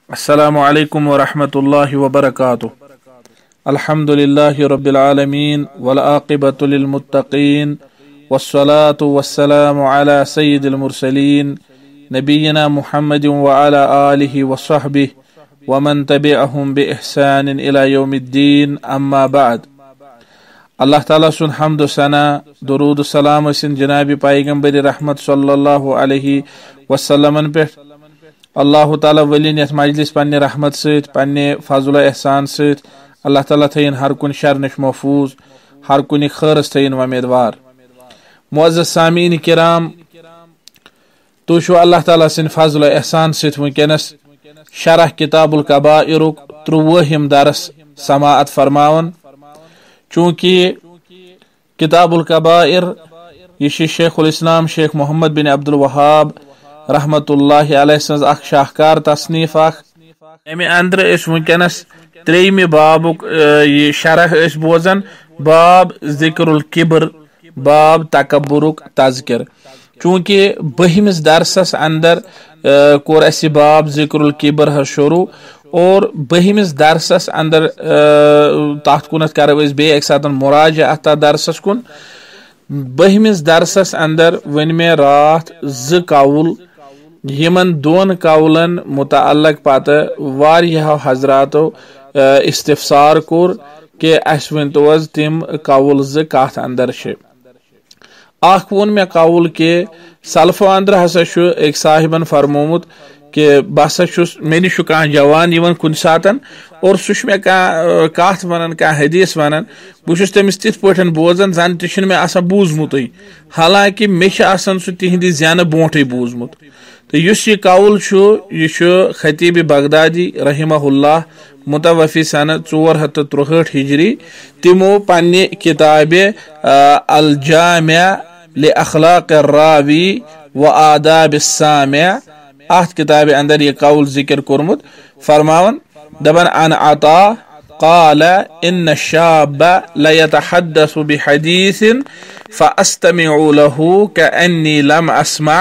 अस्सलामु अलैकुम व रहमतुल्लाहि व बरकातुहू। अल्हम्दुलिल्लाहि रब्बिल आलमीन वल आक़िबतु लिल मुत्तक़ीन वस्सलातु वस्सलामु अला सय्यिदिल मुरसलीन नबिय्यिना मुहम्मदिन व अला आलिहि व सहबिहि व मन तबिअहुम बि इहसानिन इला यौमिद्दीन अम्मा बाद। अल्लाह ताला सुन हम्द सना दुरूद सलाम इन जनाबी पैगंबर रहमत सल्लल्लाहु अलैहि वसल्लम पे। अल्लाह ताला वलिन यथ मजलिस पन्ने रहमत सत पन्ने फजल एहसान सत अल्लाह ताला थयन हर कुन शर नश महफूज, हर कुन खैरस थयन उम्मीदवार। मुअज़्ज़ज़ सामीन किराम, तुशु अल्लाह ताला सिन फजल एहसान सत वनकनस शरह किताबुल कबाइरुक 30 दरस समाअत फरमावन। चूंकि किताबुल कबाइर यह शेखुल इस्लाम शेख मोहम्मद बिन अब्दुल वहाब रहमतुल्लाहि अलैहि सज अख शाहकार तसनीफ अख अमे अंदर वनकनस 3 बाबुक यह शरह बोजन। बाब जिक्रुल किब्र, बाब तकब्बुरुक तज़किर। चूंकि 20 दरसस अंदर कोर असी बाब जिक्रुल किब्र शुरू और 20 दरसस अंदर तथ कुन करो बे एक साथ मुराजा अत दरसस कुन। 20 दरसस अंदर वन मे रात 2 कौल, यमन 2 कौलन मुतअल्लिक पत वारियाहो हजरातो इस्तिफसार कोर के अस वनतो तिम कौल 2 कथ अंदर छे। अख वोन मे कौल के सल्फो अंदर हसा एक साहिबन फरमोमुत कि बस मे निश कह जवान यवन कुन सातन और सह मे कथ वन कह हदीस वन, बहुत तमिस तिथ पठन बोजन जन तह मे आसान बूजमुत, हालांकि मे सह तिहंद जन ब्रोटे बूजमुत। तो यह कौल यह खतीब बगदादी रहिमहुल्लाह मुतवफ़ी सन 463 हिजरी तिमो पन्ने किताबे अल जामिअ लि अखलाक़ रावी व आदाब सामिअ अत किताब अंदर यह कौल जिक्र कोरमुत। फरमावन दबन अन अता क़ाल इन्न शाब लयतहद्दसु बिहदीसिन फ़अस्तमिउ लहु कअन्नी लम अस्मा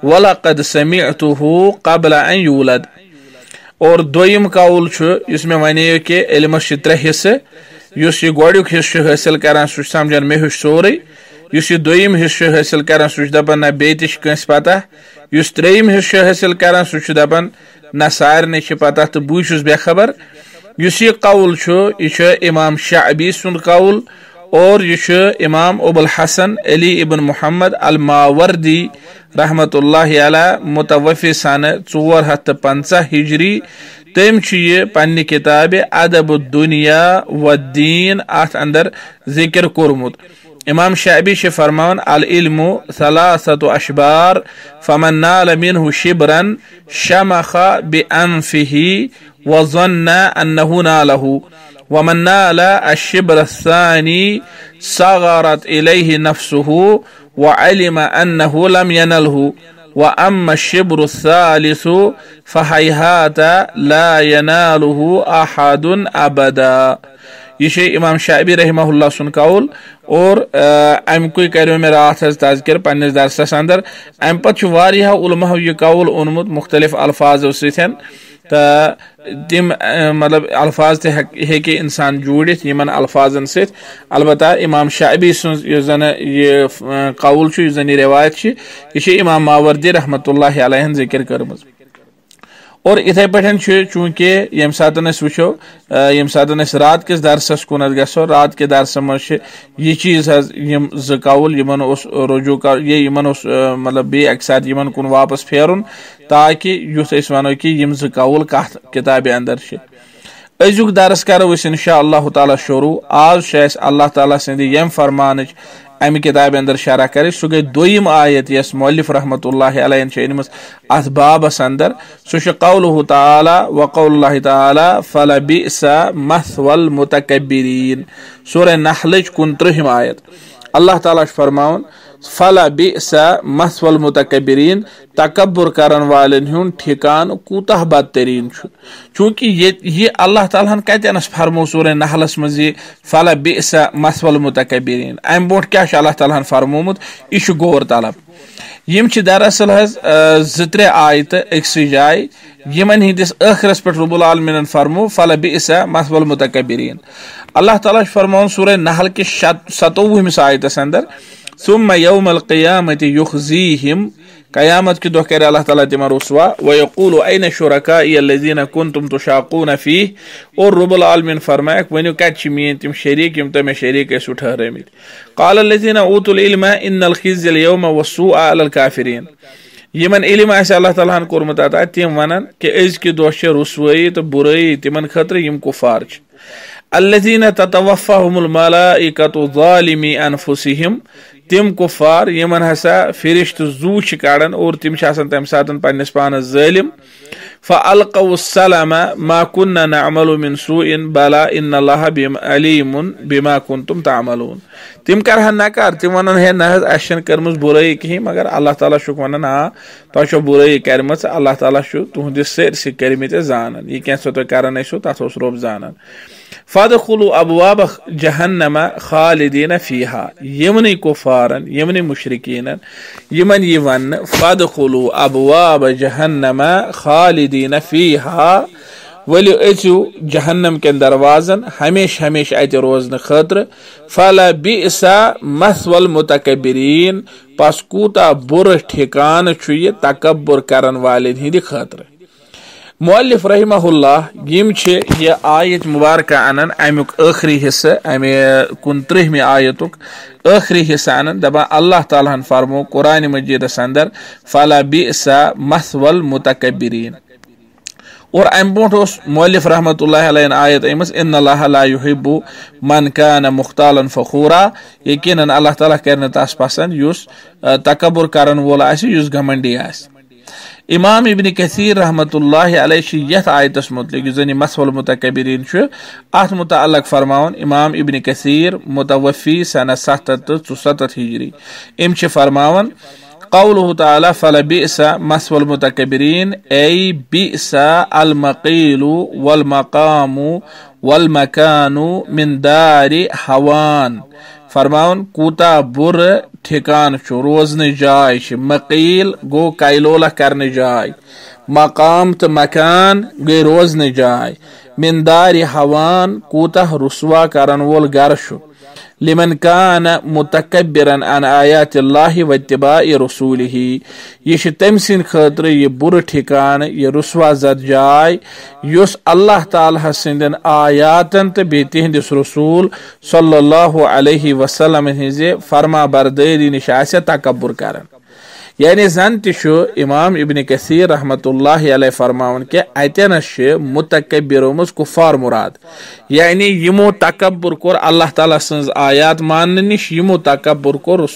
वलक़द समिअतुहु क़ब्ल अन यूलद। और दोयम कौल इसमें वने कि इल्मस 3 हिस्से। यह गोड़ुक हिस्से हासिल करान सह समझान मे हुश सोरे, यह दोयम हिस्से हासिल करान सह दपान ना बे तह कंस पता, यह 3यम हिस्से हासिल करान सह दपान ना सारने पता तो बु बेखबर। यह कौल यह इमाम शाअबी सुन कौल और यह इमाम अबुल हसन अली इब्न मुहम्मद अल मावर्दी रहमतुल्लाहि अलैह मुतवफ़ी सन 450 हिजरी तम पन्ने किताब अदब दुनिया व दीन अत अंदर जिक्र कोरमुत। इमाम शाअबी फरमान अल इल्मु सलासतु अशबार फमन नाल मिन्हु शिब्रन शमख बिअन्फिही व ज़न्न अन्नहु नालहु वमन नाल अश्शिब्र अस्सानी सगरत इलैहि नफ्सुहु व अलिम अन्नहु लम यनलहु व अम्मा अश्शिब्रु अस्सालिसु फहैहात ला यनालुहु अहदुन अबदा। यह इमाम शाअबी रहमहुल्लाह सुन कौल और अमुक करो मे रात तज़किर पन्निस दरसस अंदर। अम पत उलमा यह कौल ओनमुत मुख्तलिफ अल्फाजो सतन तिम मतलब अल्फाज हे इंसान जोड़ित यमन अल्फाजन सत। अलबत्ता इमाम शाअबी सुन यह कौल जन रिवायत यह इमाम मावर्दी रहमतुल्लाहि अलैहि जिक्र करम। और इथे पे चूंकि यम सात वो यम सात रात किस दरसस कुन गो रात के दरस मज यह चीज यम 2 कौल यमन रुजू कर यमन मतलब बे अक साथ यमन कुन वापस फेरुन ताकि युथ वनो कि यम 2 कौल कथ किताब अंदर अजुक दरस करो इंशाअल्लाह ताला शुरू। आज अल्लाह ताला सिंद यम फरमान अमि किताब अंदर शरह कर सह गई 2यम आयत यस मौलिफ रहमतुल्लाहि अलैहि अनमस अथ बाबस अंदर सह कौलुहु ताला व कौलुल्लाहि ताला फलबिअसा मथवल मुतकब्बिरीन। सूरह नहल 29 आयत अल्लाह ताला फरमावन फलबिअसा मथवल मुतकब्बिरीन तकब्बुर करन वालन हुन ठिकान कूतह बदतरीन। चूंकि ये अल्लाह ताला कतनस फरमो सूरह नहलस मज फलबिअसा मथवल मुतकब्बिरीन। अम ब्रोट क्या अल्लाह ताला फरमोमुत यह गौर तलब यम दरअसल ज़-3 आयत अक्सी जाय यमन हिंदिस आखिरस पे रब्बुल आलमीन फरमो फलबिअसा मथवल मुतकब्बिरीन। अल्लाह ताला फरमान सूरह नहल के 57 आयतस अंदर सुम्मा यौमल क़ियामति युख़ज़ीहिम, क़यामत के दो करे अल्लाह ताला तिमा रुसवा व यक़ूलु ऐन शुरकाई अल्लज़ीना कुन्तुम तुशाक़ून फ़ीह, और रब्बुल आलमीन फरमाए वनु कत छ मीन तिम शरीक यम तमे शरीक ऐसु ठहरमित। क़ाल अल्लज़ीना ऊतुल इल्म इन्नल ख़िज़्यल यौम वस्सूअ अलल काफ़िरीन। यमन इल्म आसे अल्लाह ताला हन कोरमत अता तिम वनन कि अज़कि दो छ रुसवाई तो बुराई तिमन खतर यम कुफार छ। अल्लज़ीना ततवफ़्फ़ाहुमुल मलाइकतु ज़ालिमी अनफुसिहिम, तिम कुफार यमन हसा फिरिश्त जू छ कड़न और तिम छ आसान तम सातन पन्निस पानस ज़ालिम। फ़अल्क़ौस्सलाम मा कुन्ना नअमलु मिन सूइन बला इन्नल्लाह अलीमुन बिमा कुन्तुम तअमलून। तिम करहन नकार, तिम वनन है न अशन करमस बुराई कहीं, मगर अल्लाह ताला शुक वनन हाँ तो बुराई करमस, अल्लाह ताला शु तुहंदिस सैरसि करमित जानन, यह क्या तो करन ऐसो तथ ओस रब जानन। फदखुलु अबवाब जहन्नम खालिदीन फीहा, यमनी कुफारन यमनी मुशरिकीन यमन ये वन फदखुलु अबवाब जहन्नम खालिदीन फीहा, वलियो अचु जहन्नम के दरवाजन हमेश हमेश अत रोजन खतर। फलबिअसा मथवल मुतकब्बिरीन, पस कूता बुर ठिकान छु ये तकब्बुर करन वालिन हिंद खतर। मुअल्लिफ रहमहुल्लाह यम ये आयत मुबारक अनन अमुक आखिरी हिस्सा अमे 29 आयतुक आखिरी हिस्सा अनन दबा अल्लाह ताला फरमो कुरान मजीद अंदर फलबिअसा मथवल मुतकब्बिरीन। और अम ब्रोट मुअल्लिफ रहमतुल्लाह अलैहि आयत अमस इन्नल्लाह ला युहिब्बु मन कान मुख्तालन फखूरा, यकीनन अल्लाह ताला कर तस पसंद युस तकब्बुर करन वोल आसि, युस घमंडी आसि। इमाम इब्न कसीर रहमतुल्लाह अलैहि यथ आयतस मुतलिक जन मथवल मुतकब्बिरीन अत मुतअल्लिक फरमावन इमाम इब्न कसीर मुतवफ़ी सन 767 हिजरी इम फरमावन क़ौलुहु तआला फलबिअसा मथवल मुतकब्बिरीन ऐ बिअसा अल मक़ीलु वल मक़ामु वल मकानु मिन दारि हवान। फरमावन कूता बुर ठिकान छु रोजन जाय छ, मकील गो कैलोला करने जाय, मकाम तो मकान गई रोजन जाय, मिन दारि हवान कूता रुसवा करन वोल घर छु। लिमन कान मुतकब्बिरन अन आयातिल्लाहि व इत्तिबाइ रसूलिही, यह तम सिंद खतर यह बुर ठिकान यह रुसवा जद जाय युस अल्लाह ताला सिंदन आयातन तो बे तिहंदिस रसूल सल्लल्लाहु अलैहि वसल्लम हिंजे फरमा बरदारी निश आसे तकब्बुर करन। यानी जन तु इमाम इब्न कसीर रहमतुल्लाह अलैहि फरमावन के अतनस मुतकब्बिर कुफार मुराद, यानी यमो तकब्बुर कोर अल्लाह ताला सन्ज आयात मान निश, यमो तकब्बुर कोर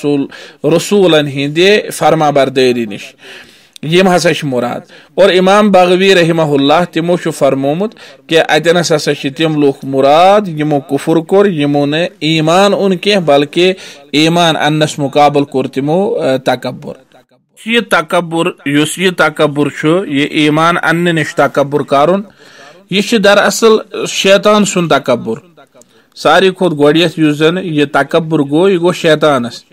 रसूलन हिंदे फरमा बरदारी निश, यम हसा मुराद। और इमाम बगवी रहमहुल्लाह तिमो फरमोमुत कि अतनस हसा तिम लूख मुराद यमो कुफुर कोर, यमो ने ईमान उन के बल्कि ईमान अन्नस मुकाबल कोर तिमो तकब्बुर। ये तकब्बुर युस ये तकब्बुर ये ईमान अन्य निश तकब्बुर करुन, यह दरअसल शैतान सुन तकब्बुर। सारी खुद गोड़ियत युस जन ये तकब्बुर गो, यह गो शैतानस,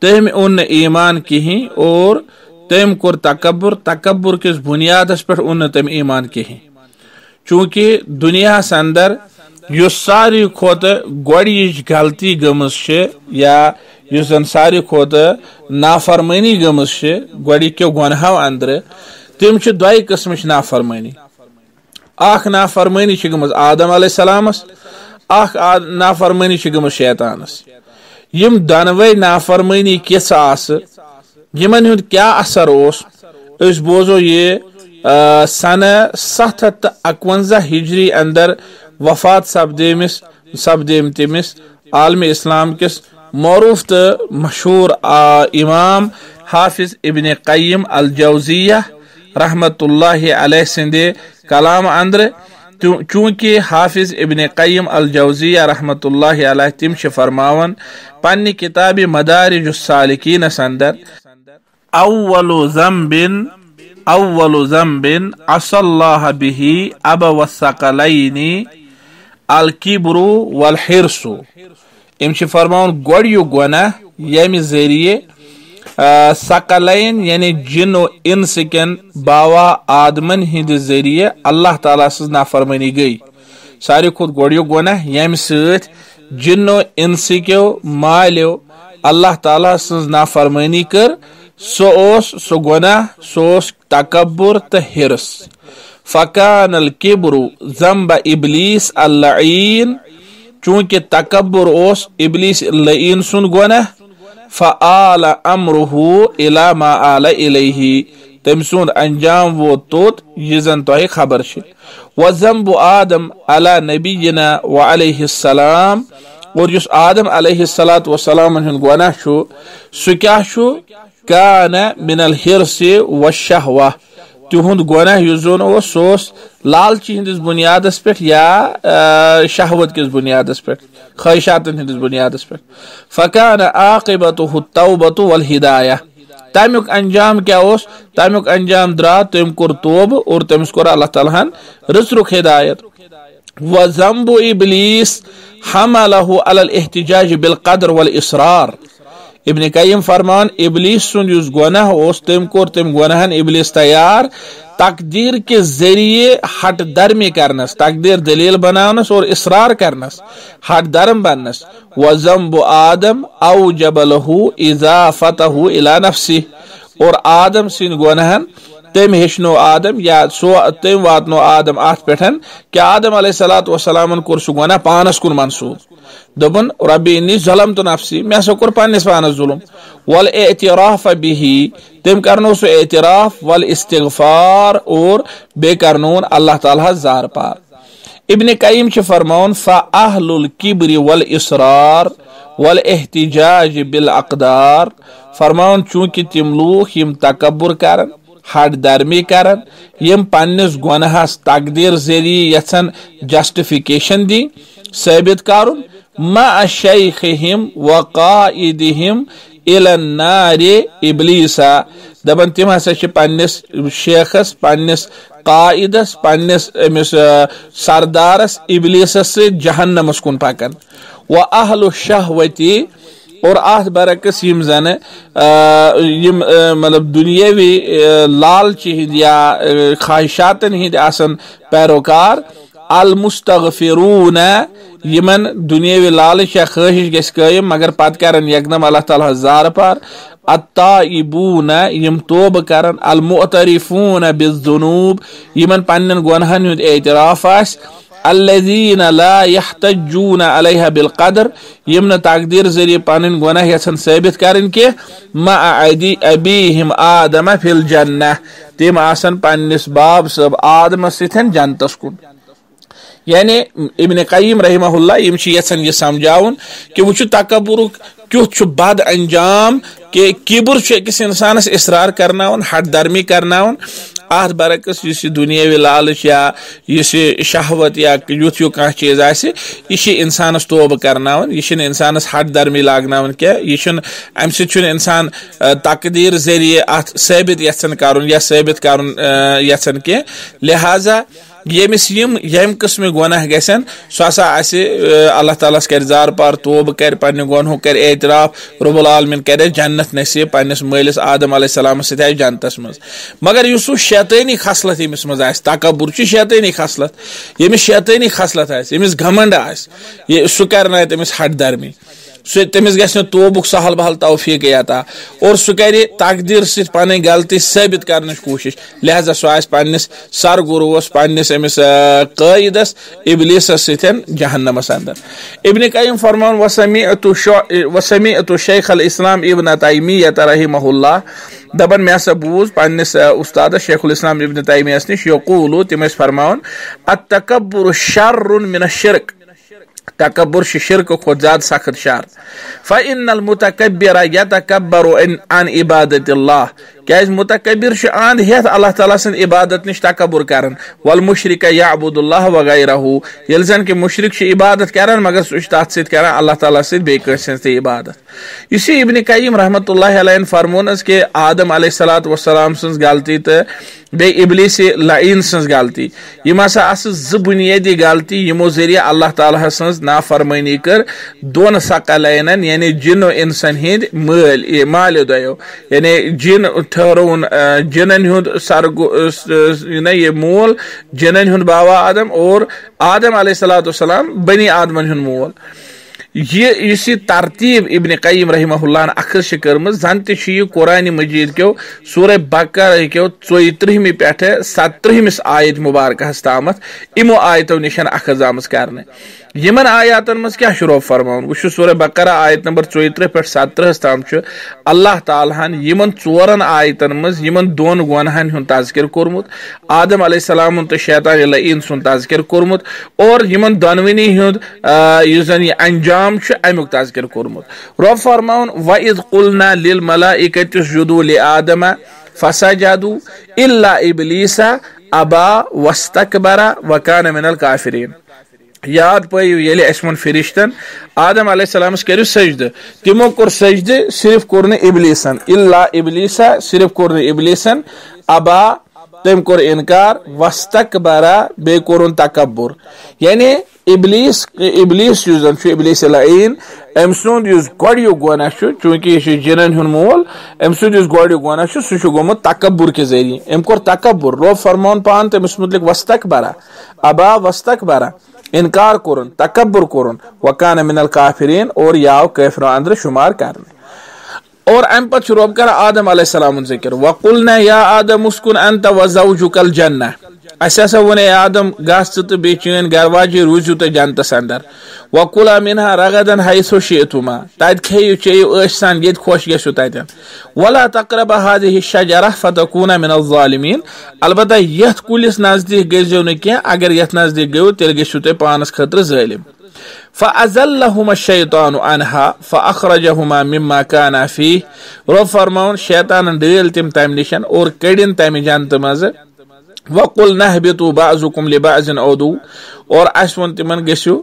तम उन ईमान कहीं और तम कोर तकब्बुर, तकब्बुर किस बुनियादस पे उन तम ईमान कहीं। चूंकि दुनिया अंदर युस सारी खुद गोड़िच गलती गमस या युस जन सारी खुद नाफरमानी गमस गोड़ी क्यों गुनाह अंदर, तम दोय किस्म नाफरमानी। अख नाफरमानी गमस आदम अलैहिस्सलामस, अख नाफरमानी गमस शैतानस। यम दनवे नाफरमानी किस आस यमन हुंद क्या असर ओस, अस बोजो ये सन 751 हिजरी अंदर वफात सपदेम तमिस आलम इस्लाम किस मरूफ तो मशहूर इमाम हाफिज इब्न क़य्यिम अल जौज़िया रहमतुल्लाहि अलैहि सिंदे कलाम अंदर। चूंकि हाफिज इब्न क़य्यिम अल जौज़िया रहमतुल्लाहि अलैहि तिम फरमावन पन्नी किताब मदारिजुस सालिकीन अंदर अव्वलु ज़म्बिन असल्लाह बिही अबवस्सक़लैनि अल किब्रु वल हिर्सु। इम फरमावन गोड़ियो गुनाह यम जरिए सकलैन यानी जिन व इंस कन बावा आदमन हिंद जरिए अल्लाह ताला सज नाफरमानी गई सारी खुद गोड़ियो गुनाह यम सत जिन्नो इंस क्यों मालो अल्लाह ताला सज नाफरमानी कर सो गुनाह सोस तकब्बुर तो हिरस फकान अल किब्रु ज़ंब इब्लीस अल्लईन चूंकि तकब्बुर ओस इब्लीस लईन सुन गुनाह फ़आल अम्रुहु इला मा आला इलैहि तम सुन अंजाम वो तोत ये जन तो खबर छ व ज़ंब आदम अला नबीना व अलैहिस्सलाम और युस आदम अलैहिस्सलातु व सलाम हुन गुनाह छु सु क्या छु कान मिनल हिर्स व शहवा तुहुंद गुनाह युजोन सोस लालची हंदिस बुनियादस पे या शहवत किस बुनियादस पे ख्वाहिशात हंदिस बुनियादस पे फकान आकिबतुहु तौबतु वल हिदाया तमुक अंजाम क्या ओस तमुक अंजाम द्रा तम कोर तौब और तमिस कोर अल्लाह ताला हन रसरुख हिदायत व ज़ंबु इब्लीस हमलहु अलल इहतिजाज बिल क़द्र वल इसरार इब्न कय्यिम फरमान इब्लीस सुन युस गुनाह ओस तम कोर तम गुनाहन इब्लीस तैयार तकदीर के जरिए हट दर्मी करनस तकदीर दलील बनानस और इसरार करनस हट दर्म बननस व ज़ंबु आदम औजब लहु इज़ाफतहु इला नफ्सी और आदम सिन गुनाहन तम हेशनो आदम या सो तम वातनो आदम आथ पेठन कि आदम अलैहिस्सलातु वस्सलाम कोर सु गुनाह पानस कुन मंसूब दोपन रब्बी इन्नी ज़लमतु नफ्सी मैं सो कोर पानस पानस जुल्म वल इतिराफ बिही तम करनो सो इतिराफ वल इस्तिगफार और बे करनून अल्लाह ताला जार पार इब्न कय्यिम छ फरमान फ़ा अहलुल किब्र वल इसरार वल इहतिजाज बिल अक़दार फरमान चूंकि तिम लूख यम तकब्बुर करन हट दर्मी करन यम पन्निस गुनाहस तकदीर जरिए यछन जस्टिफिकेशन दी साबित करुन मा शैखिहिम व काइदिहिम इलन नारि इब्लीसा दबन तिम हसा छ पन्निस शेखस पन्निस काइदस पन्निस एमिस सरदारस इब्लीसस से जहन्नमस कुन पकन व अहलु शहवती और आथ बरकस यम जन यम मतलब दुनियावी लालची हिंद या ख्वाहिशातन हिंद आसन पैरोकार अल मुस्तगफिरून यमन दुनियावी लालच या ख्वाहिश गस कायम मगर पत करन यकदम अल्लाह ताला जार पार अत्ताइबून यम तौब करन अल मुअतरिफून बिज़्ज़ुनूब यमन पन्नन गुनाहन हुंद एतराफ आस अल्लज़ीन ला यहतज्जून अलैहा बिल क़द्र यमन तकदीर जरिए पन्न गुनाह यछन साबित करन के मा अबीहिम आदम फिल जन्नह तिम आसन पन्निस बाब सब आदम सिथन जन्नतस कुन यानी इब्न कय्यिम रहमहुल्लाह यम छ यछन ये समझाउन कि वुछ तकब्बुरुक क्युत छ बद अंजाम के किब्र छ किस इंसानस इसरार करनावन हट दर्मी करनावन आथ बरकस दुनियावी लालच या शहवत या युथ यू कह चीज यह इंसानस तौब करनावन यह इंसानस हट दर्मी लागनावन क्या यह अम सत इंसान तकदीर जरिए अत साबित यछन करन या साबित करन यछन के लिहाजा यमिस यम किस्म गुनाह गसन सो अल्लाह ताला कर जार पार तौब कर पन्ने गुनाहों कर एतराफ रब्बुल आलमीन कर जन्नत नसीब पन्निस मालिस आदम अलैहिस्सलाम सत जन्नतस मज मगर युस शैतानी खसलत यमिस मज आस तकब्बुर छ शैतानी खसलत यमिस शैतानी खसलत आस यमिस घमंड आस सु करना तमिस हट दर्मी तमिस गस तौबुक सहल बहल तौफीक अता और सह कर तकदीर सत पन गलती साबित करने कोशिश लिहाजा सह आस पन्निस सरगुरुस पन्निस अमिस कायदस इब्लीसस सतन जहन्नमस अंदर इब्न कय्यिम फरमान वसमीअतु शेख अल इस्लाम इब्न तैमिय्यह रहमहुल्लाह दबन मे हसा बूज पन्निस उस्ताद शेखुल इस्लाम इब्न तैमिय्यह निश यक़ूलु तिम फरमान अत्तकब्बुरु शर्रुन मिन अश्शिर्क तकब्बुर शिरक खुद ज्यादा सख्त शर फ़इन्नल मुतकब्बिर यतकब्बरु अन इबादतिल्लाह क्या मुतकबिर अंध हेत अल्लाह ताला सद इबादत निश तकबुर कर वल मुशरिक याबुदुल्लाह वगैरहू ये जन कि मुशरिक इबादत कर मगर सह तथ सत अल्लाह ताला सद बे कस इबादत इस इब्न कय्यिम रहमतुल्लाहि अलैहि फरमोन कि आदम अलैहिस्सलातु वस्सलाम सन्स गलती तो बे इब्लिस लाइन सन्स गलती यम हसा ज बुनियादी गलती यमो जरिए अल्लाह ताला सन्स नाफरमानी कर दोन सकलैन यानी जिन इंसान हिंद माल दो यानी जिन ठहरन जिनन हुंद सरगो ये मोल जिनन हुंद बाबा आदम और आदम अलैहिस्सलातु वस्सलाम बनी आदमन हुंद मोल ये तरतीब इब्न कय्यिम रहमहुल्लाह अखज कर्म जन तह कुरान मजीद क्यों सूरह बकरा क्यों 34 पे 17 आयत मुबारक ताम इमो आयतों निशान अखज आमज कर यमन आयातन मज क्या रोब फरमान वो सूरह बकरा आयत नंबर 34 पे 17 ताम अल्लाह ताला यमन 4 आयतन मज यमन दोन गुनाहन हुंद तज़किर कोरमुत आदम अलैहिस्सलाम तो शैतान लईन सुन तज़किर कोरमुत और यमन दोनवनी हुंद जन यह अंजाम अमुक तज़किर कोरमुत रोब फरमान वइज़ क़ुलना लिल मलाइकति उसजुदू लि आदम फसजदू इल्ला इब्लीसा अबा वस्तकबरा व कान मिनल काफिरीन याद पाइयो ये असन फरिश्तन आदम अलैहिस्सलामस करो सजद तिमो कोर सजद सिर्फ कोर इब्लिसन इल्ला इब्लिसा सिर्फ कोर इब्लिसन अबा तम कोर इनकार वस्तकबरा बे कोर तकब्बुर यानी इब्लिस इब्लिस लाइन अम सुंद गो गुनाह चूंकि यह जिनन हुन मोल अम सुंद गो गुनाह सह गोमुत तकब्बुर के जरिए अम कोर तकब्बुर रोब फरमान पान तमिस मुतलिक वस्तकबरा अबा वस्तकबरा इनकार कोरन तकब्बुर कोरन वकान मिनल काफिरीन और याव काफिरों अंदर शुमार करने और अम पत रोब कर आदम अलैहिस्सलाम जिक्र वकुलना या आदम उस्कुन अंत व ज़ौजुकल जन्नह अस हसा वन आदम गस तो बे चन गरवाजी रूजू तो जन्नतस अंदर वकुला मिनहा रगदन हैसु शिअतुमा तत खेयु चेयु ऐश सान ये खुश गसु ततन वला तक़रबा हाज़िहि शजरा फतकूना मिनल ज़ालिमीन अलबत्ता यथ कुलिस नजदीक गजो न क्या अगर यथ नजदीक गयो तेल गसु ते पानस खतर ज़ालिम फ़अज़ल्लहुमा शैतानु अन्हा फ़अख़रजहुमा मिम्मा काना फ़ीह रोब फरमाउन शैतान डेल तिम तम निशन और कड़िन तम जन्नत मज वकुल नहबितु बाज़ुकुम लिबाज़िन अदु और अस वन तिमन गसु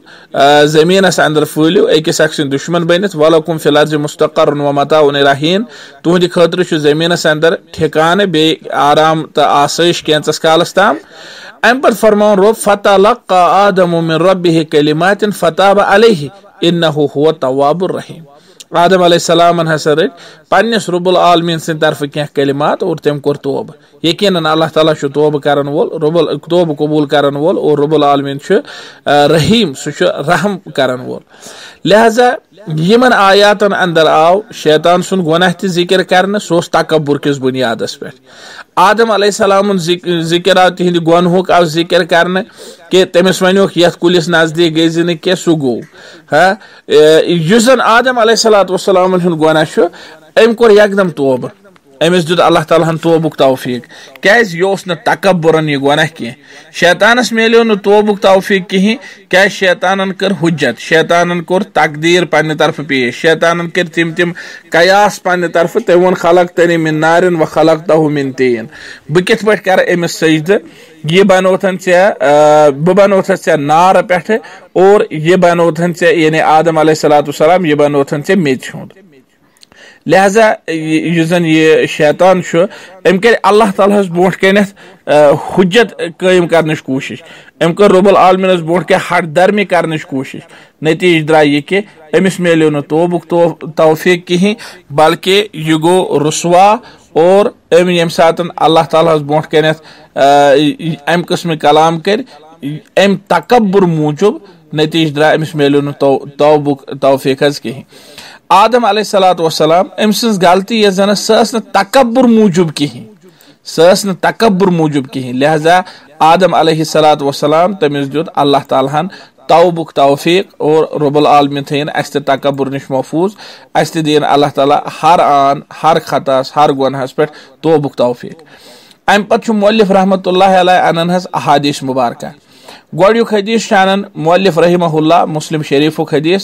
ज़मीनस अंदर फूलियो अकिस अक्सिन दुश्मन बनित वलकुम फिल अर्ज़ि मुस्तक़र्रुन व मताउन इला हीन तुहंदि खतर छु ज़मीनस अंदर ठिकाने बे आराम त आसाइश कैंचस कालस ताम अम पर फरमान रोब फतलक़्क़ा आदम मिन रब्बिहि कलिमातिन फताब अलैहि इन्नहु हुव तव्वाबुर रहीम आदम अलैहिस्सलाम हसा रट पन्नस रब्बुल आलमीन सिंद तरफ क्या कलिमात और तम कोर तौब यकीनन अल्लाह ताला छु तौब करन वोल रब्बुल तौब कबूल करन वोल और रब्बुल आलमीन छु रहीम सु रहम करन वोल लिहाजा यमन आयातन अंदर आव शैतान सुन गुनाह ति जिक्र करने सोस तकब्बुर किस बुनियादस पे आदम अलैहिस्सलाम जिक्र आव तिहिंद गुनाहुक आव जिक्र करने कि तमिस वनो यथ कुलिस नजदीक गई न क्या सु गो युस जन आदम अलैहिस्सलातु वस्सलाम हुंद गुनाह छु अम कोर एकदम तौब अमिस दुत अल्लाह ताला तौबुक तौफीक क्या यह न तकब्बुरन यह गुनाह कह शैतानस मिलो न तौबुक तौफीक कहीं क्या शैतानन कर हुज्जत शैतानन कोर तकदीर पन्ने तरफ पेश शैतानन कर तिम कयास पन्ने तरफ ते वन खलक़तनी मिन नारिन व खलक़तहु मिन तीन बह किथ पठ कर अमिस सजद ये बनोथन बह बनोथस चे नार पे और ये बनोथन चे यानी आदम अलैहिस्सलातु वस्सलाम ये बनोथन चे मेज हुंद लिहाजा युजन ये शैतान अम कर अल्लाह ताला ब्रोट कन हुज्जत कायम करने कोशिश अम कर रब्बुल आलमीन ब्रोट के हर दर्मी करने कोशिश नतीज द्राय यह कि अमिस मिलो न तौबुक तौफीक कहीं बल्कि यह गो रुसवा और अम यम सातन अल्लाह ताला ब्रोट कन अम किस्म कलाम कर अम तकब्बुर मूजूब नतीज द्राय अमिस मिलो न तौबुक तौफीक कहीं आदम अलैहिस्सलातु वस्सलाम अम सज गलती ये जन सस न तकब्बुर मूजूब कहीं लिहाजा आदम अलैहिस्सलातु वस्सलाम तमिस दुत अल्लाह ताला तौबुक तौफीक और रब्बुल आलमीन थयन अस तकब्बुर निश महफूज अस दिन अल्लाह ताला हर आन हर खतास हर गुनाहस पे तौबुक तौफीक अम पत मुअल्लिफ रहमतुल्लाहि अलैहि अनन हस अहादीस मुबारका गोडुक हदीस शानन मुअल्लिफ रहमहुल्लाह मुस्लिम शरीफुक हदीस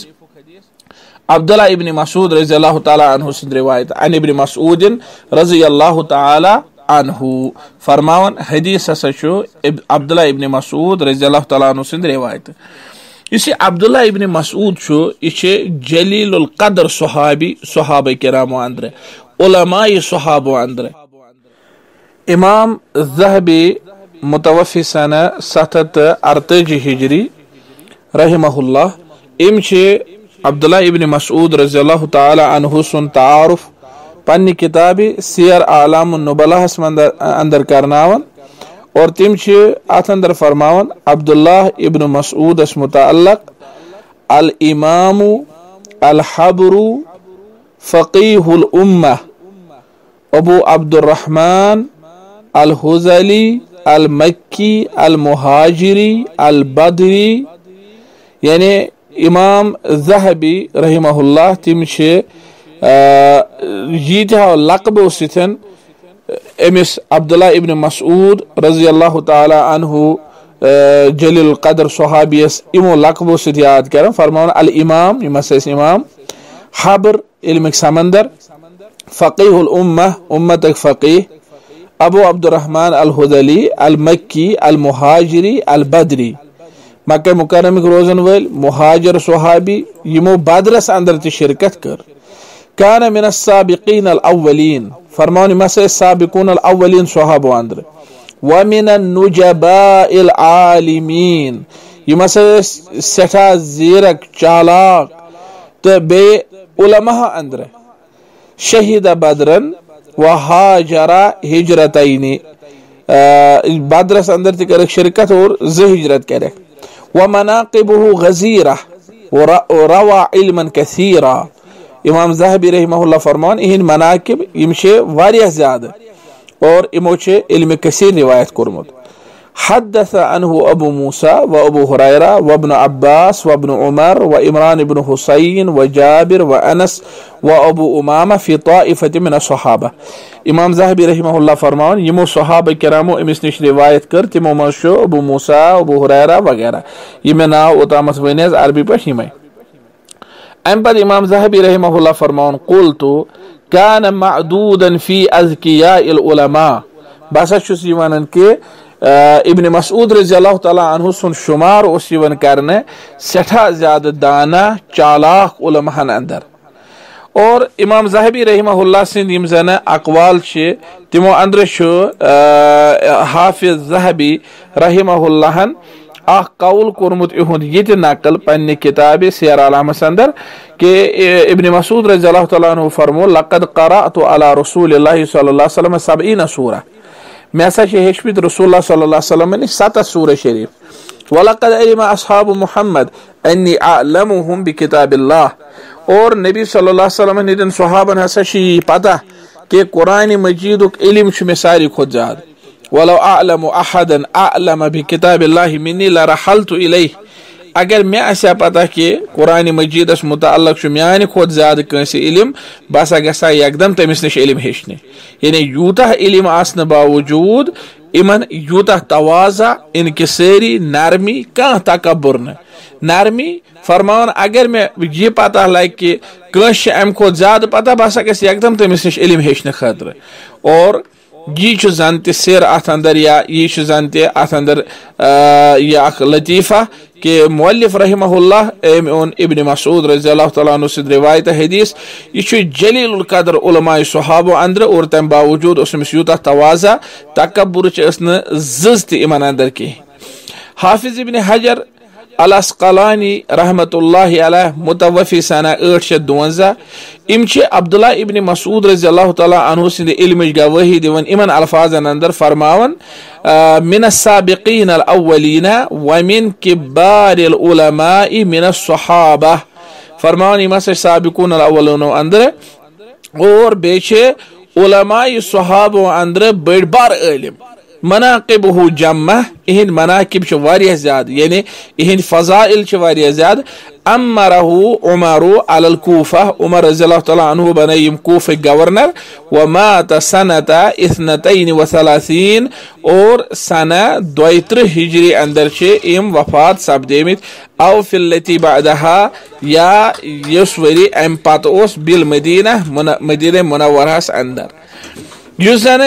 अब्दुल्लाह इब्न मसूद रज़ियल्लाहु ताला अन्हु सिंद रिवायत अन इब्न मसूद रज़ियल्लाहु ताला अन्हु फरमावन हदीस हसा छु अब्दुल्लाह इब्न मसूद रज़ियल्लाहु ताला अन्हु सिंद रिवायत। इस अब्दुल्लाह इब्न मसूद छु इसे जलीलुल कदर सहाबी सहाबा किराम अंदर उलमाए सहाबो अंदर। इमाम ज़हबी मुतवफ़ी सना 748 हिजरी रहमहुल्लाह इम छे अब्दुल्लाह इब्न मसूद रज़ियल्लाहु ताला अन्हु सुन तारुफ पन्नी किताबी सियर आलाम नुबला अंदर करनावन और तिम छे अथ अंदर फरमावन अब्दुल्लाह इब्न मसूद अस मुतअल्लक अल इमामु अल हब्रु फ़क़ीहुल उम्मा अबू अब्दुर्रहमान अल हुज़ली अल मक्की अल मुहाजिरी अल बदरी। यानी इमाम ज़हबी रहमहुल्लाह तिम छे यीतिहा लक़ब सिथन एमिस अब्दुल्लाह इब्न मसूद रज़ियल्लाहु ताला अन्हु जलील कदर सहाबियस इमो लक़ब सिथ याद कर फरमान अल इमाम यमस इमाम हब्र इल्म समंदर फ़क़ीहुल उम्मा उम्मत फ़क़ीह अबू अब्दुर्रहमान अल हुज़ली अल मक्की अल मुहाजिरी अल बदरी मक्का मुकर्रम रोजन वल मुहाजिर सहाबी यमो बदरस अंदर ति शिरकत कर। कान मिन अस्साबिकीन अल अव्वलीन फरमान मसे साबिकून अल अव्वलीन सहाबो अंदर व मिन नुजबाइल आलिमीन यमसे सेठा जीरक चालाक तो बे उलमा अंदर शहीद बदरन व हाजरा हिजरतैनी बदरस अंदर ति कर शिरकत और हिजरत करे व मनाक़िबुहु गज़ीरा व रवा इल्मन कसीरा। इमाम ज़हबी रहमहुल्लाह फरमान इहन मनाकिब इमशे वारिया ज़्यादा और इमोचे इल्म कसीर रिवायत कुरमुत। हद्दस अन्हु अबू मूसा व अबू हुरैरा व इब्न अब्बास व इब्न उमर व इमरान इब्न हुसैन व जाबिर व अनस व अबू उमामा फी ताइफति मिन अस्सहाबा। इमाम ज़हबी रहमहुल्लाह फरमान यमो सहाबा किरामो इमिस निश रिवायत कर तिमो मशो अबू मूसा अबू हुरैरा वगैरह यमे नाव उतामत वनेज अरबी पर हिमै। अम पर इमाम ज़हबी रहमहुल्लाह फरमान कुल्तु कान मअदूदन फी अज़कियाइल उलमा बसा छुस यवनन के इब्न मसूद रज़ियल्लाहु ताला अन्हु सुन शुमार उस यवन करने सेठा ज्यादा दाना चालाक उलमाहन अंदर। और इमाम ज़हबी रहमहुल्लाह सिंद यम ज़न अक़वाल छे तिमो अंदर छो हाफिज़ ज़हबी रहमहुल्लाहन आ कौल कुरमुत इहुंद यत नकल पन्ने किताब सियर आलामस अंदर के इब्न मसूद रज़ियल्लाहु ताला अन्हु फरमो लक़द क़रअतु अला रसूलिल्लाहि सल्लल्लाहु अलैहि वसल्लम 70 सूरा मैं ऐसा हेशमित रसूलुल्लाह सल्लल्लाहु अलैहि वसल्लम ने 7 सूरा शरीफ वलक़द अलिमा अस्हाबु मुहम्मद अन्नी अअलमुहुम बिकिताबिल्लाह और नबी सल्लल्लाहु अलैहि वसल्लम ने दिन सहाबन हसा पता कि कुरान मजीद इल्म में सारी खुद ज्यादा वलो अअलमु अहदन अअलम बिकिताबिल्लाह मिन्नी लरहलतु इलैहि अगर मैं ऐसा पता कि कुरान मजीद मुतअल्लिक़ म्यान खुद ज्यादा कंस इल्म बस गसा एकदम तमिस नश इल्म हेचने। यानी यूता इल्म आसने बावजूद इमन यूता तवाज़ा इनकिसारी नरमी कह तकब्बुर न नरमी फरमान अगर मैं ये पता लगे कि कंस अम खुद ज्यादा पता बस गस एकदम तमिस नश इल्म हेचने खतर। और ये जानते सिर अथ अंदर या ये जानते अथ अंदर यह लतीफ़ा के मुअल्लिफ रहमहुल्लाह इब्न मसूद रज़ियल्लाहु ताला अन्हु से रिवायत हदीस यह जलीलुल कदर उलमाए सहाबो अंदर और तम बावजूद उसमें यूता तवाज़ा तकब्बुर ज़िज़ इमन अंदर की। हाफिज इब्न हजर अल अस्क़लानी रहमतुल्लाहि अलैह मुतवफ़ी सना 852 इम अब्दुल्लाह इब्न मसूद रज़ियल्लाहु ताला अन्हु सिंद इल्म गवाही दिवन इमन अल्फाजन अंदर फरमावन मिन अस्साबिक़ीन अल अव्वलीन व मिन किबारिल उलमाई मिन अस्सहाबा फरमान इमा से साबिकून अल अव्वलून अंदर और बेचे उलमाई सहाबो अंदर बड़ बार इल्म मनाकिबहु जम्मा, इहंद मनाकिब वारिया ज़्यादा, यानी इहंद फज़ाइल वारिया ज़्यादा। अम्मरहु उमरु अलल कूफा, उमर रज़ियल्लाहु तआला अन्हु बने यम कूफे गवर्नर। व मात सनता इस्नतैन व सलासीन, और सना 32 हिजरी अंदर इम वफात सपदेमित। औ फिल्लती बअदहा, या यस वरी अम पत ओस बिल मदीना, मदीना मुनव्वरहस अंदर। युस जन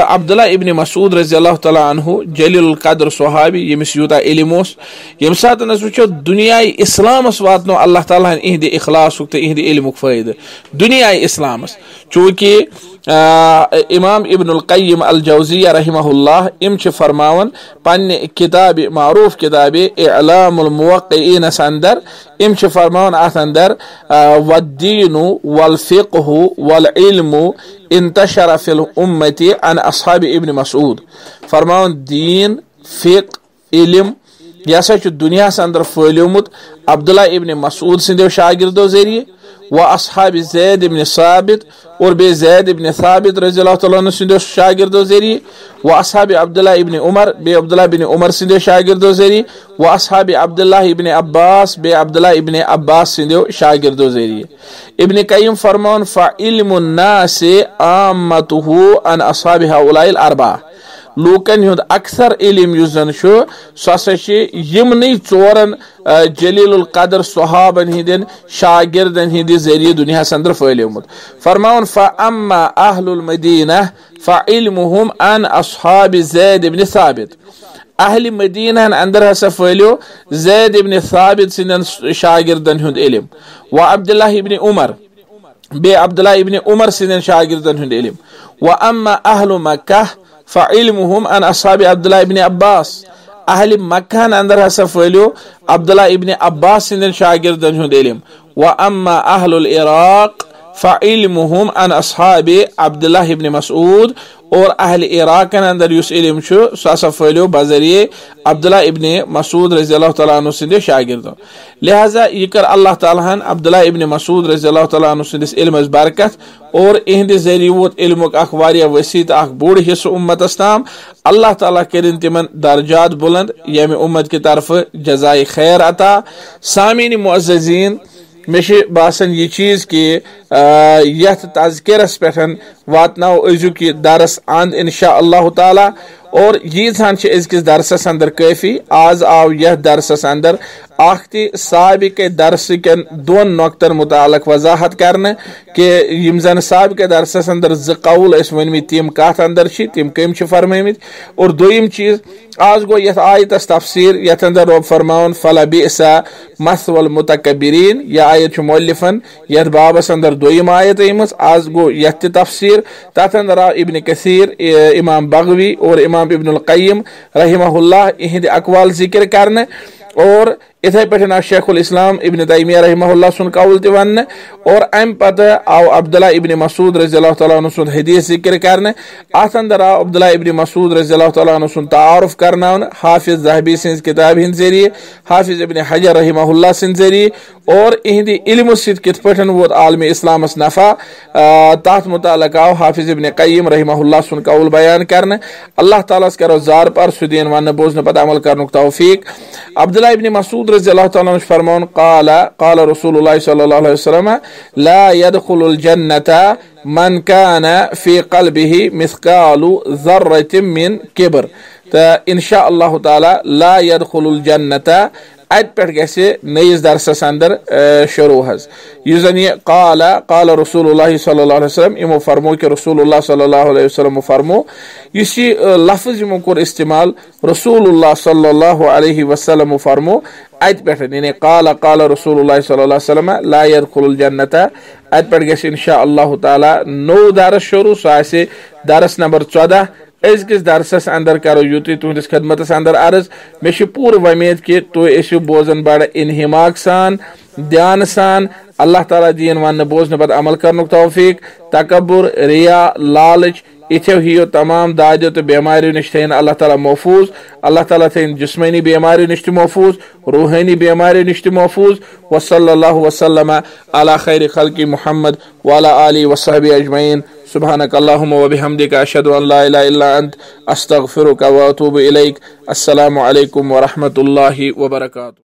अब्दुल्लाह इब्न मसूद रज़ियल्लाहु तआला अन्हु जलीलुल कद्र सहाबी, यमिस यूता इल्म ओस, यम सात वो दुनिया इस्लामस वातनो अल्लाह ताला इहंद इखलास तो इहंद इल्मुक फायदे दुनिया इस्लामस। चूंकि इमाम इब्नुल क़य्यिम अल जौज़िया रहमहुल्लाह इम फरमावन पन्ने किताब मारूफ किताब इअलामुल मुवक्किईन अंदर इम फरमावन अथ अंदर वद्दीनु वल फ़िक़्हु वल इल्मु इंतशर फिल उम्मती अन अस्हाब इब्न मसूद। फरमावन दीन फ़िक़्ह इल्म यह हसा दुनिया अंदर फैलियोमुत अब्दुल्लाह इब्न मसूद सिंदो शागिर्दो जरिए, व अस्हाब ज़ैद इब्न साबित, और बे ज़ैद इब्न साबित रज़ियल्लाहु तआला अन्हु सिंदो शागिर्दो जरिए, व अस्हाब अब्दुल्लाह इब्न उमर, बे अब्दुल्लाह इब्न उमर सिंदो शागिर्दो जरिए, व अस्हाब अब्दुल्लाह इब्न अब्बास, बे अब्दुल्लाह इब्न अब्बास सिंदो शागिर्दो जरिए। इब्न क़य्यिम फरमान फ़इल्मुन नास आम्मतुहु अन अस्हाब हाउलाइल अर्बा, लूकन हुंद अक्सर इल्म युस जन सह यमन चोरन जलीलुल कद्र सहाबन हिंदन शागिर्दन हिंद जरिए दुनिया अंदर फैलियोमुत। फरमावन फ़अम्मा अहलुल मदीना फ़इल्मुहुम अन अस्हाब ज़ैद इब्न साबित, अहल मदीना अंदर हसा फैलियो ज़ैद इब्न साबित सिंदन शागिर्दन हुंद इल्म, व अब्दुल्लाह इब्न उमर, बे अब्दुल्लाह इब्न उमर सिंदन शागिर्दन हुंद इल्म। व अम्मा अहलु मक्का फ़इल्मुहुम अन अस्हाब अब्दुल्लाह इब्न अब्बास, अहल मक्का अंदर हसा फैलियो अब्दुल्लाह इब्न अब्बास सिंदन शागिर्दन हुंद इल्म। व अम्मा अहलुल इराक़ फ़इल्मुहुम अन अस्हाब अब्दुल्लाह इब्न मसूद, और अहल इराक़ अंदर युस इल्म सह फैलियो बजरिए अब्दुल्लाह इब्न मसूद रज़ियल्लाहु तआला अन्हु सिंदे शागिर्दो। लिहाजा यह कर अल्लाह ताला अब्दुल्लाह इब्न मसूद रज़ियल्लाहु तआला अन्हु सिंदिस इल्मस बरकत, और इहंद जरिए वोत इल्मुक अख वारिया वसी तो अख बोड़ हिस्सा उम्मतस ताम। अल्लाह ताला करिन तिमन दर्जात बुलंद, यमे उम्मत की तरफ जज़ाए खैर अता। सामीन मुअज़्ज़ज़ीन, मे बासन यह चीज कि यथ तज़किरस पे वातनाओ अजुक दरस अंद इंशा अल्लाह ताला, और यीजान अजकिस दरसस अंदर काफी। आज आव यह दरसस अंदर साबिक दरस कन दोन नुक्तन मुतालक वजाहत करने कि यम जन साबिक दरसस अंदर ज कौल वनमित तिम कथ अंदर तिम कम फरमामित, और दोयम चीज आज गो यथ आयतस तफसीर यथ अंदर रब फरमावन फला बिअसा मसवल मुतकब्बिरीन, यह आयत मुअल्लिफन यथ बाबस अंदर दोयम आयत अमस। आज गो यथ तफसीर तथ अंदर आव इब्न कसीर, इमाम बगवी और इमाम इब्नुल क़य्यिम रहमहुल्लाह इहंद अक़वाल जिक्र करने, और इथे पे शेखुल इस्लाम इब्न तैमिया रहमहुल्लाह सुन कौल त वन, और अम पत आव अब्दुल्लाह इब्न मसूद रज़ियल्लाहु तआला अन्हु सुन हदीस जिक्र करने। अथ अंदर आव अब्दुल्लाह इब्न मसूद रज़ियल्लाहु तआला अन्हु सुन तारुफ करनावन हाफिज ज़हबी सिंद किताब हिंद जरिए, हाफिज इब्न हजर रहमहुल्लाह सिंद जरिए, और इहंद इल्म सिद कित पठन वोत आलम इस्लामस नफा तथ मुतालक आव हाफिज इब्न क़य्यिम रहमहुल्लाह सुन कौल बयान करने। अल्लाह ताला करो जार पर सुदीन वन बोझन पद अमल करनुक तौफीक। अब्दुल्लाह इब्न मसूद रज़ियल्लाहु तआला अन्हु फरमान क़ाल रसूलुल्लाह सल्लल्लाहु अलैहि वसल्लम ला यदखुलुल जन्नता मन काना फी क़ल्बिही मिस्क़ालु ज़र्रतिन मिन किब्र। त इंशा अल्लाह ताला ला यदखुलुल जन्नता अत पे गसे नयिस दरसस अंदर शुरू हज। युजन ये क़ाल रसूलुल्लाह सल्लल्लाहु अलैहि वसल्लम, इमो फरमो कि रसूलुल्लाह सल्लल्लाहु अलैहि वसल्लम फरमो, इस लफ्ज इमो कोर इस्तेमाल रसूलुल्लाह सल्लल्लाहु अलैहि वसल्लम फरमो अत पे, यानी क़ाल रसूलुल्लाह सल्लल्लाहु अलैहि वसल्लम ला यदखुलुल जन्नता। अत पे गसे इंशा अल्लाह ताला नो दरस शुरू, सह दरस नंबर 14। अजकिस दरसस अंदर करो यूती तुहदिस खदमतस अंदर अर्ज। मे पूर वमेद कि तुम बोजन बड़ इनहिमाक सान ध्यान सान। अल्लाह ताला दीन वन बोजन पद अमल करनुक तौफीक। तकब्बुर, रिया, लालच इथो हियो तमाम दादियों तो बीमारियों निश थेन अल्लाह ताला महफूज। अल्लाह ताला थेन जिस्मानी बीमारियों निश महफूज, रूहानी बीमारियों निश महफूज। वसल्लल्लाहु वसल्लम अला खैर खल्क़ि मुहम्मद व अला आलिहि व सहबिहि अजमईन। सुब्हानक अल्लाहुम्मा व बिहम्दिका अशहदु अन ला इलाहा इल्ला अंत अस्तगफिरुका व अतूबु इलैक। अस्सलामु अलैकुम व रहमतुल्लाहि व बरकातुहू।